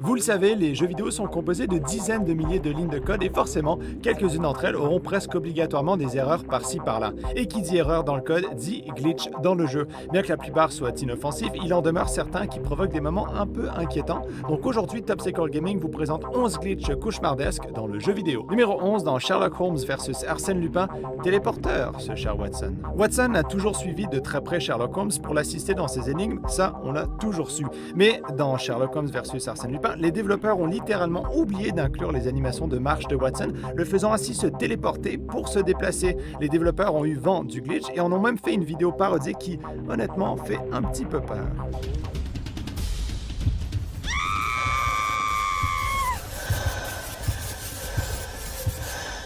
Vous le savez, les jeux vidéo sont composés de dizaines de milliers de lignes de code et forcément, quelques-unes d'entre elles auront presque obligatoirement des erreurs par-ci par-là. Et qui dit erreur dans le code dit glitch dans le jeu. Bien que la plupart soient inoffensifs, il en demeure certains qui provoquent des moments un peu inquiétants. Donc aujourd'hui, Top Secret Gaming vous présente 11 glitches cauchemardesques dans le jeu vidéo. Numéro 11 dans Sherlock Holmes vs Arsène Lupin, téléporteur, ce cher Watson. Watson a toujours suivi de très près Sherlock Holmes pour l'assister dans ses énigmes, ça on l'a toujours su. Mais dans Sherlock Holmes vs Arsène Lupin, les développeurs ont littéralement oublié d'inclure les animations de marche de Watson, le faisant ainsi se téléporter pour se déplacer. Les développeurs ont eu vent du glitch et en ont même fait une vidéo parodique qui, honnêtement, fait un petit peu peur.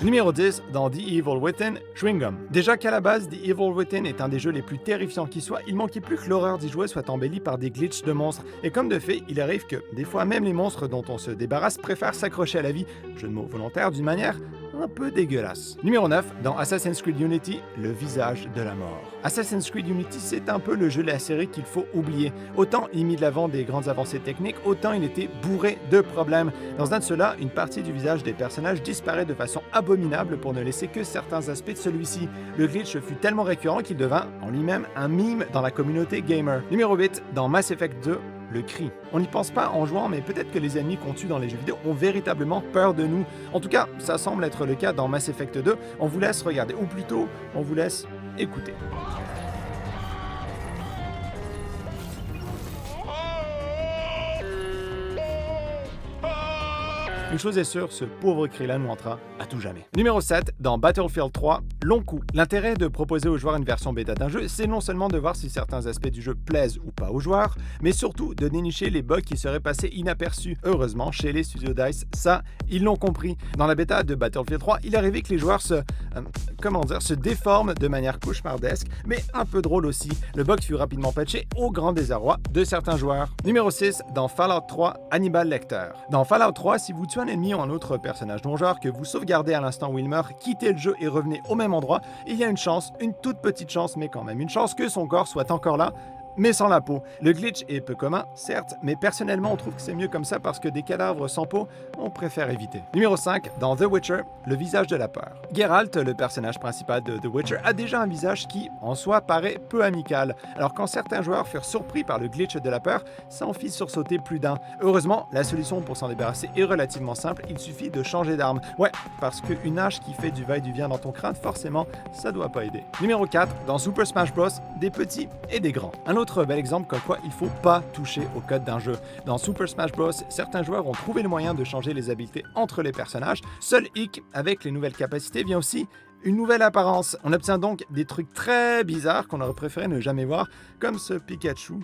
Numéro 10, dans The Evil Within, Chewing Gum. Déjà qu'à la base, The Evil Within est un des jeux les plus terrifiants qui soit, il manquait plus que l'horreur d'y jouer soit embellie par des glitches de monstres. Et comme de fait, il arrive que, des fois même les monstres dont on se débarrasse préfèrent s'accrocher à la vie, jeu de mots volontaire, d'une manière un peu dégueulasse. Numéro 9, dans Assassin's Creed Unity, le visage de la mort. Assassin's Creed Unity, c'est un peu le jeu de la série qu'il faut oublier. Autant il mit de l'avant des grandes avancées techniques, autant il était bourré de problèmes. Dans un de ceux-là, une partie du visage des personnages disparaît de façon abominable pour ne laisser que certains aspects de celui-ci. Le glitch fut tellement récurrent qu'il devint en lui-même un meme dans la communauté gamer. Numéro 8, dans Mass Effect 2, le cri. On n'y pense pas en jouant, mais peut-être que les ennemis qu'on tue dans les jeux vidéo ont véritablement peur de nous. En tout cas, ça semble être le cas dans Mass Effect 2. On vous laisse regarder, ou plutôt, on vous laisse écouter. Une chose est sûre, ce pauvre cri-là nous hantera à tout jamais. Numéro 7, dans Battlefield 3, long coup. L'intérêt de proposer aux joueurs une version bêta d'un jeu, c'est non seulement de voir si certains aspects du jeu plaisent ou pas aux joueurs, mais surtout de dénicher les bugs qui seraient passés inaperçus. Heureusement, chez les studios DICE, ça, ils l'ont compris. Dans la bêta de Battlefield 3, il arrivait que les joueurs se déforment de manière cauchemardesque, mais un peu drôle aussi. Le bug fut rapidement patché au grand désarroi de certains joueurs. Numéro 6, dans Fallout 3, Hannibal Lecter. Dans Fallout 3, si vous tuez un ennemi ou un autre personnage non-joueur que vous sauvegardez à l'instant où il meurt, quittez le jeu et revenez au même endroit, il y a une chance, une toute petite chance, mais quand même une chance que son corps soit encore là, mais sans la peau. Le glitch est peu commun, certes, mais personnellement on trouve que c'est mieux comme ça parce que des cadavres sans peau, on préfère éviter. Numéro 5, dans The Witcher, le visage de la peur. Geralt, le personnage principal de The Witcher, a déjà un visage qui, en soi, paraît peu amical. Alors quand certains joueurs furent surpris par le glitch de la peur, ça en fit sursauter plus d'un. Heureusement, la solution pour s'en débarrasser est relativement simple, il suffit de changer d'arme. Ouais, parce qu'une hache qui fait du va-et-du-vient dans ton crâne, forcément, ça doit pas aider. Numéro 4, dans Super Smash Bros, des petits et des grands. Un autre bel exemple comme quoi il faut pas toucher au code d'un jeu. Dans Super Smash Bros, certains joueurs ont trouvé le moyen de changer les habiletés entre les personnages. Seul hic, avec les nouvelles capacités, vient aussi une nouvelle apparence. On obtient donc des trucs très bizarres qu'on aurait préféré ne jamais voir, comme ce Pikachu.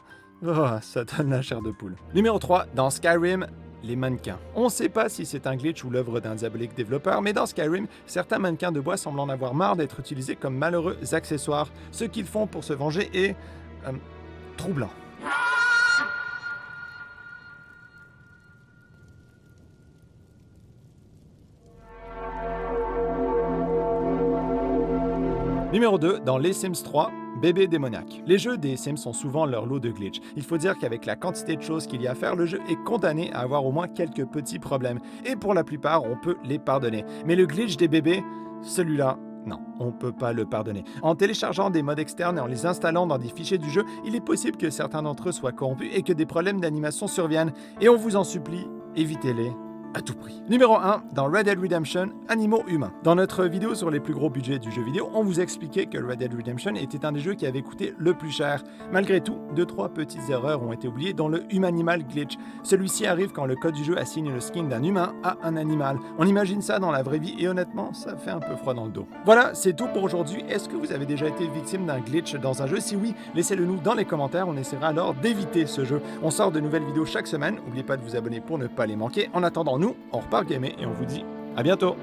Oh, ça donne la chair de poule. Numéro 3, dans Skyrim, les mannequins. On ne sait pas si c'est un glitch ou l'œuvre d'un diabolique développeur, mais dans Skyrim, certains mannequins de bois semblent en avoir marre d'être utilisés comme malheureux accessoires. Ce qu'ils font pour se venger est troublant. Numéro 2, dans Les Sims 3, bébé démoniaque. Les jeux des Sims ont souvent leur lot de glitch. Il faut dire qu'avec la quantité de choses qu'il y a à faire, le jeu est condamné à avoir au moins quelques petits problèmes. Et pour la plupart, on peut les pardonner. Mais le glitch des bébés, celui-là, non, on ne peut pas le pardonner. En téléchargeant des modes externes et en les installant dans des fichiers du jeu, il est possible que certains d'entre eux soient corrompus et que des problèmes d'animation surviennent. Et on vous en supplie, évitez-les à tout prix. Numéro 1, dans Red Dead Redemption, animaux humains. Dans notre vidéo sur les plus gros budgets du jeu vidéo, on vous expliquait que Red Dead Redemption était un des jeux qui avait coûté le plus cher. Malgré tout, 2-3 petites erreurs ont été oubliées, dont le Humanimal Glitch. Celui-ci arrive quand le code du jeu assigne le skin d'un humain à un animal. On imagine ça dans la vraie vie et honnêtement, ça fait un peu froid dans le dos. Voilà, c'est tout pour aujourd'hui. Est-ce que vous avez déjà été victime d'un glitch dans un jeu? Si oui, laissez-le nous dans les commentaires, on essaiera alors d'éviter ce jeu. On sort de nouvelles vidéos chaque semaine, n'oubliez pas de vous abonner pour ne pas les manquer. En attendant, nous, on repart gamer et on vous dit à bientôt.